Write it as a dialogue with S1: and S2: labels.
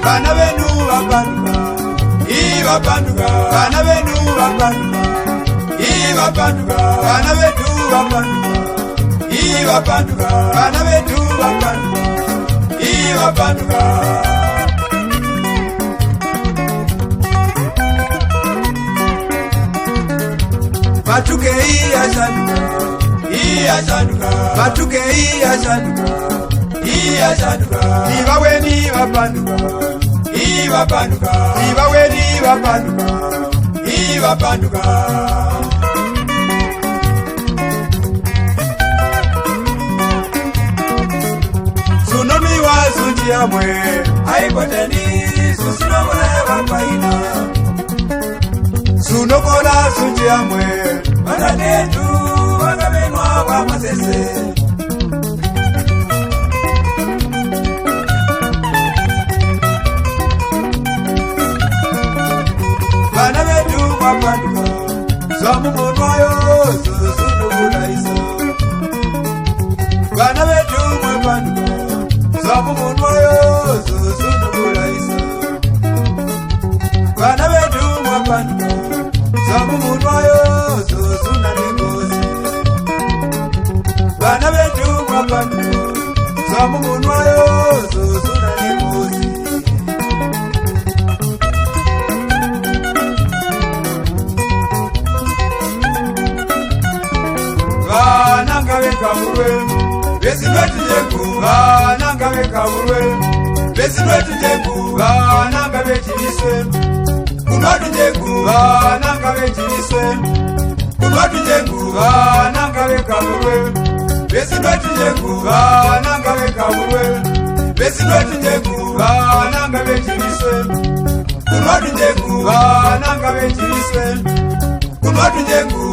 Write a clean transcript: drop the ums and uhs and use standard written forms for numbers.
S1: Bana benu bapanduka, iba panduka. Bana benu bapanduka, iba panduka. Bana betu bapanduka, iba panduka. Bana betu bapanduka, iba panduka. Matuke iya sanduka, matuke iya sanduka. Iya sanduka, iba weni bapanduka, iba panduka, iba weni bapanduka, iba panduka. Sunomi wa sunji amwe, haipoteni susino mwe wapaina. Sunokola sunji amwe, watanetu wakamenwa wa masese. Bana betu bapanduka, samu monwayo susunu bulaisa. Bana betu bapanduka, samu monwayo susunu bulaisa. Bana betu bapanduka, samu monwayo susuna nikosi. Bana betu bapanduka, samu monwayo susuna nikosi. Nangawe kaburwe, besinwetu jeku. Nangawe kaburwe, besinwetu jeku. Nangawe chiniswe, kunwatu jeku. Nangawe chiniswe, kunwatu jeku. Nangawe kaburwe, besinwetu jeku. Nangawe kaburwe, besinwetu jeku. Nangawe chiniswe, kunwatu jeku. Nangawe chiniswe, kunwatu jeku.